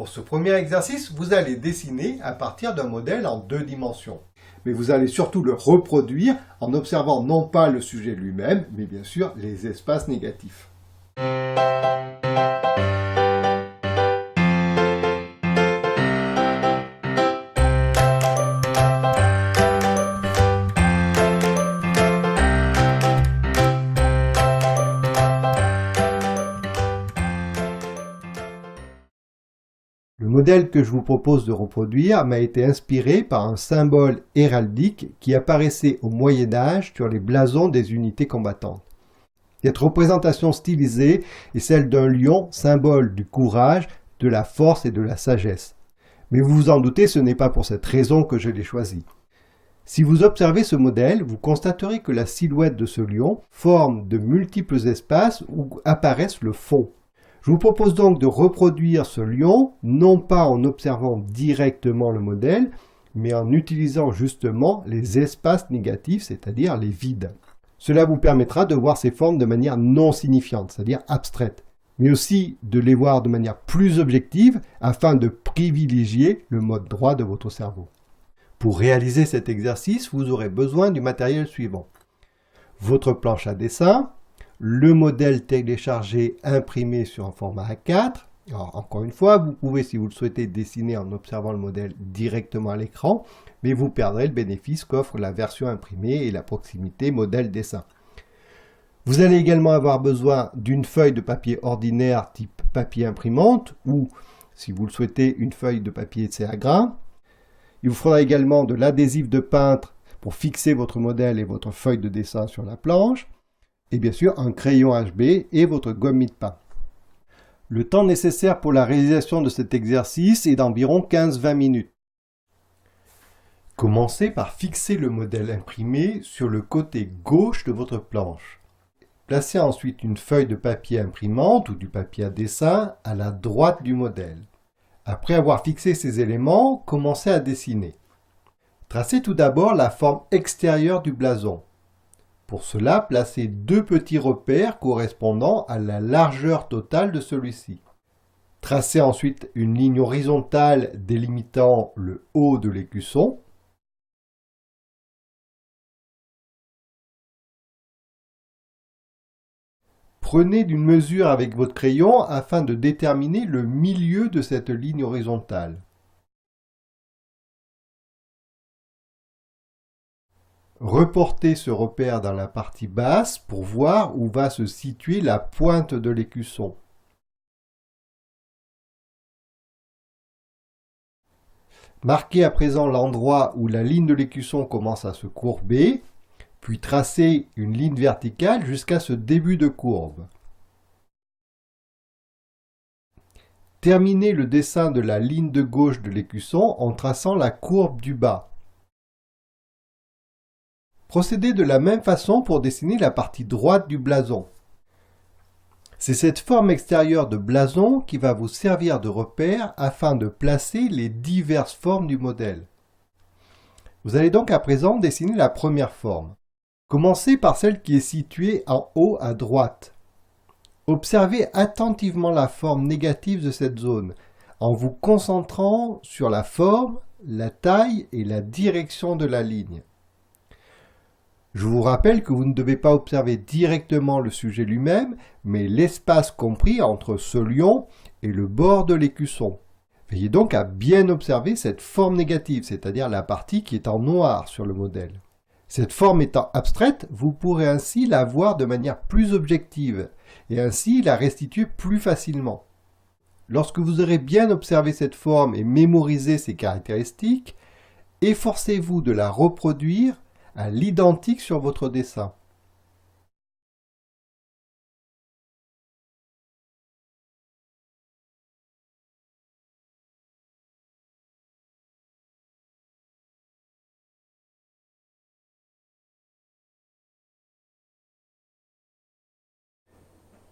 Pour ce premier exercice, vous allez dessiner à partir d'un modèle en 2 dimensions. Mais vous allez surtout le reproduire en observant non pas le sujet lui-même, mais bien sûr les espaces négatifs. Le modèle que je vous propose de reproduire m'a été inspiré par un symbole héraldique qui apparaissait au Moyen Âge sur les blasons des unités combattantes. Cette représentation stylisée est celle d'un lion, symbole du courage, de la force et de la sagesse. Mais vous vous en doutez, ce n'est pas pour cette raison que je l'ai choisi. Si vous observez ce modèle, vous constaterez que la silhouette de ce lion forme de multiples espaces où apparaissent le fond. Je vous propose donc de reproduire ce lion, non pas en observant directement le modèle, mais en utilisant justement les espaces négatifs, c'est-à-dire les vides. Cela vous permettra de voir ces formes de manière non signifiante, c'est-à-dire abstraite, mais aussi de les voir de manière plus objective afin de privilégier le mode droit de votre cerveau. Pour réaliser cet exercice, vous aurez besoin du matériel suivant. Votre planche à dessin, le modèle téléchargé imprimé sur un format A4. Alors, encore une fois, vous pouvez, si vous le souhaitez, dessiner en observant le modèle directement à l'écran, mais vous perdrez le bénéfice qu'offre la version imprimée et la proximité modèle-dessin. Vous allez également avoir besoin d'une feuille de papier ordinaire type papier imprimante ou, si vous le souhaitez, une feuille de papier à grains. Il vous faudra également de l'adhésif de peintre pour fixer votre modèle et votre feuille de dessin sur la planche. Et bien sûr un crayon HB et votre gomme mie-de-pain. Le temps nécessaire pour la réalisation de cet exercice est d'environ 15-20 minutes. Commencez par fixer le modèle imprimé sur le côté gauche de votre planche. Placez ensuite une feuille de papier imprimante ou du papier à dessin à la droite du modèle. Après avoir fixé ces éléments, commencez à dessiner. Tracez tout d'abord la forme extérieure du blason. Pour cela, placez 2 petits repères correspondant à la largeur totale de celui-ci. Tracez ensuite une ligne horizontale délimitant le haut de l'écusson. Prenez une mesure avec votre crayon afin de déterminer le milieu de cette ligne horizontale. Reportez ce repère dans la partie basse pour voir où va se situer la pointe de l'écusson. Marquez à présent l'endroit où la ligne de l'écusson commence à se courber, puis tracez une ligne verticale jusqu'à ce début de courbe. Terminez le dessin de la ligne de gauche de l'écusson en traçant la courbe du bas. Procédez de la même façon pour dessiner la partie droite du blason. C'est cette forme extérieure de blason qui va vous servir de repère afin de placer les diverses formes du modèle. Vous allez donc à présent dessiner la première forme. Commencez par celle qui est située en haut à droite. Observez attentivement la forme négative de cette zone en vous concentrant sur la forme, la taille et la direction de la ligne. Je vous rappelle que vous ne devez pas observer directement le sujet lui-même, mais l'espace compris entre ce lion et le bord de l'écusson. Veillez donc à bien observer cette forme négative, c'est-à-dire la partie qui est en noir sur le modèle. Cette forme étant abstraite, vous pourrez ainsi la voir de manière plus objective, et ainsi la restituer plus facilement. Lorsque vous aurez bien observé cette forme et mémorisé ses caractéristiques, efforcez-vous de la reproduire à l'identique sur votre dessin.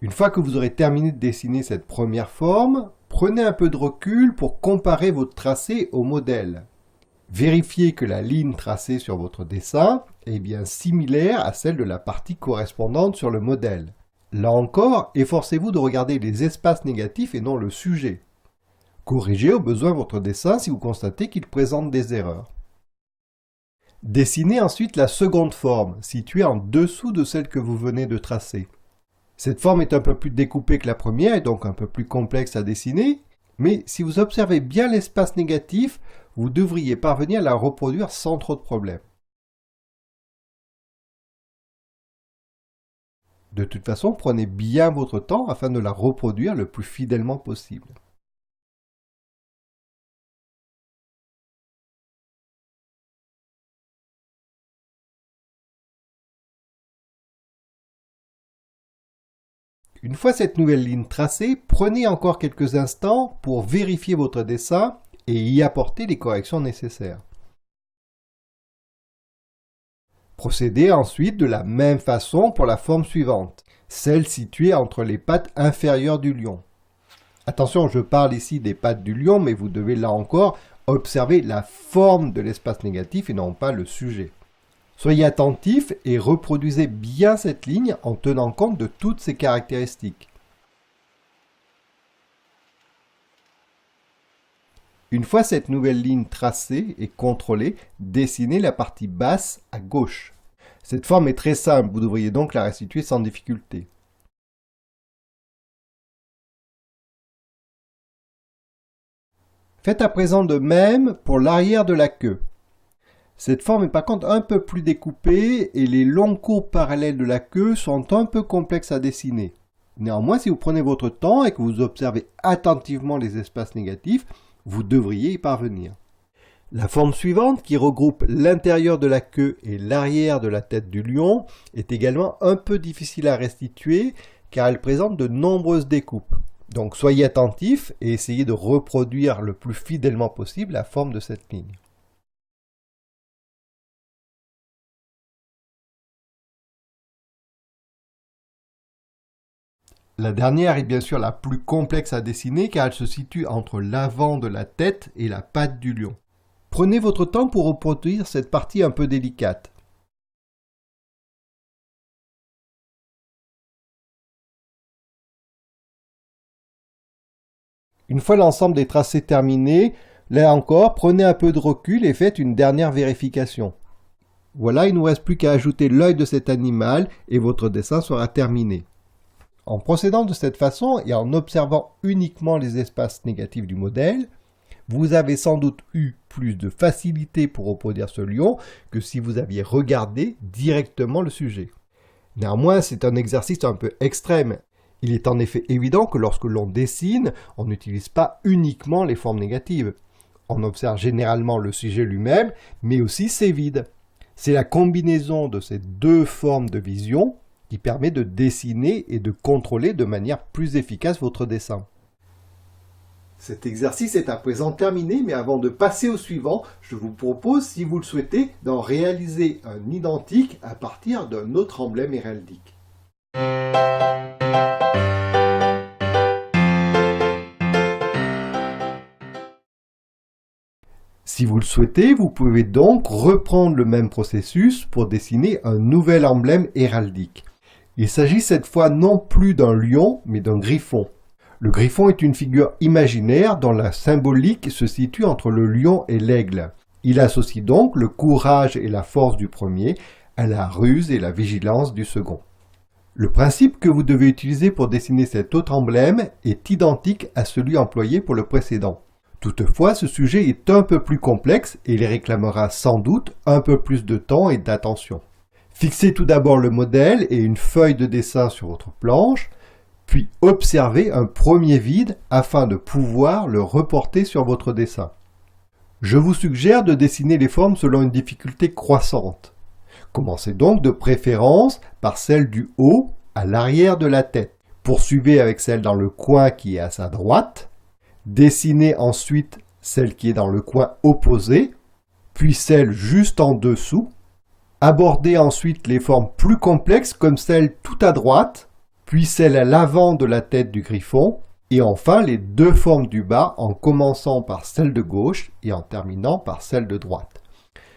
Une fois que vous aurez terminé de dessiner cette première forme, prenez un peu de recul pour comparer votre tracé au modèle. Vérifiez que la ligne tracée sur votre dessin est bien similaire à celle de la partie correspondante sur le modèle. Là encore, efforcez-vous de regarder les espaces négatifs et non le sujet. Corrigez au besoin votre dessin si vous constatez qu'il présente des erreurs. Dessinez ensuite la seconde forme, située en dessous de celle que vous venez de tracer. Cette forme est un peu plus découpée que la première et donc un peu plus complexe à dessiner, mais si vous observez bien l'espace négatif, vous devriez parvenir à la reproduire sans trop de problèmes. De toute façon, prenez bien votre temps afin de la reproduire le plus fidèlement possible. Une fois cette nouvelle ligne tracée, prenez encore quelques instants pour vérifier votre dessin et y apporter les corrections nécessaires. Procédez ensuite de la même façon pour la forme suivante, celle située entre les pattes inférieures du lion. Attention, je parle ici des pattes du lion, mais vous devez là encore observer la forme de l'espace négatif et non pas le sujet. Soyez attentif et reproduisez bien cette ligne en tenant compte de toutes ses caractéristiques. Une fois cette nouvelle ligne tracée et contrôlée, dessinez la partie basse à gauche. Cette forme est très simple, vous devriez donc la restituer sans difficulté. Faites à présent de même pour l'arrière de la queue. Cette forme est par contre un peu plus découpée et les longues courbes parallèles de la queue sont un peu complexes à dessiner. Néanmoins, si vous prenez votre temps et que vous observez attentivement les espaces négatifs, vous devriez y parvenir. La forme suivante, qui regroupe l'intérieur de la queue et l'arrière de la tête du lion, est également un peu difficile à restituer car elle présente de nombreuses découpes. Donc soyez attentifs et essayez de reproduire le plus fidèlement possible la forme de cette ligne. La dernière est bien sûr la plus complexe à dessiner car elle se situe entre l'avant de la tête et la patte du lion. Prenez votre temps pour reproduire cette partie un peu délicate. Une fois l'ensemble des tracés terminés, là encore, prenez un peu de recul et faites une dernière vérification. Voilà, il ne nous reste plus qu'à ajouter l'œil de cet animal et votre dessin sera terminé. En procédant de cette façon et en observant uniquement les espaces négatifs du modèle, vous avez sans doute eu plus de facilité pour reproduire ce lion que si vous aviez regardé directement le sujet. Néanmoins, c'est un exercice un peu extrême. Il est en effet évident que lorsque l'on dessine, on n'utilise pas uniquement les formes négatives. On observe généralement le sujet lui-même, mais aussi ses vides. C'est la combinaison de ces deux formes de vision qui permet de dessiner et de contrôler de manière plus efficace votre dessin. Cet exercice est à présent terminé, mais avant de passer au suivant, je vous propose, si vous le souhaitez, d'en réaliser un identique à partir d'un autre emblème héraldique. Si vous le souhaitez, vous pouvez donc reprendre le même processus pour dessiner un nouvel emblème héraldique. Il s'agit cette fois non plus d'un lion, mais d'un griffon. Le griffon est une figure imaginaire dont la symbolique se situe entre le lion et l'aigle. Il associe donc le courage et la force du premier à la ruse et la vigilance du second. Le principe que vous devez utiliser pour dessiner cet autre emblème est identique à celui employé pour le précédent. Toutefois, ce sujet est un peu plus complexe et il réclamera sans doute un peu plus de temps et d'attention. Fixez tout d'abord le modèle et une feuille de dessin sur votre planche, puis observez un premier vide afin de pouvoir le reporter sur votre dessin. Je vous suggère de dessiner les formes selon une difficulté croissante. Commencez donc de préférence par celle du haut à l'arrière de la tête. Poursuivez avec celle dans le coin qui est à sa droite. Dessinez ensuite celle qui est dans le coin opposé, puis celle juste en dessous. Abordez ensuite les formes plus complexes comme celle tout à droite, puis celle à l'avant de la tête du griffon, et enfin les deux formes du bas en commençant par celle de gauche et en terminant par celle de droite.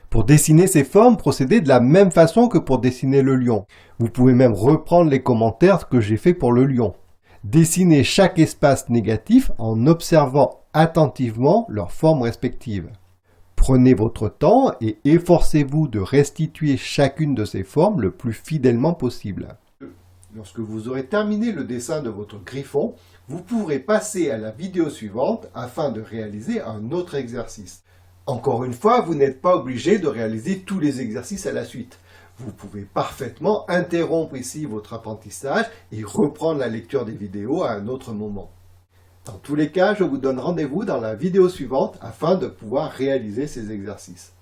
Pour dessiner ces formes, procédez de la même façon que pour dessiner le lion. Vous pouvez même reprendre les commentaires que j'ai fait pour le lion. Dessinez chaque espace négatif en observant attentivement leurs formes respectives. Prenez votre temps et efforcez-vous de restituer chacune de ces formes le plus fidèlement possible. Lorsque vous aurez terminé le dessin de votre griffon, vous pourrez passer à la vidéo suivante afin de réaliser un autre exercice. Encore une fois, vous n'êtes pas obligé de réaliser tous les exercices à la suite. Vous pouvez parfaitement interrompre ici votre apprentissage et reprendre la lecture des vidéos à un autre moment. Dans tous les cas, je vous donne rendez-vous dans la vidéo suivante afin de pouvoir réaliser ces exercices.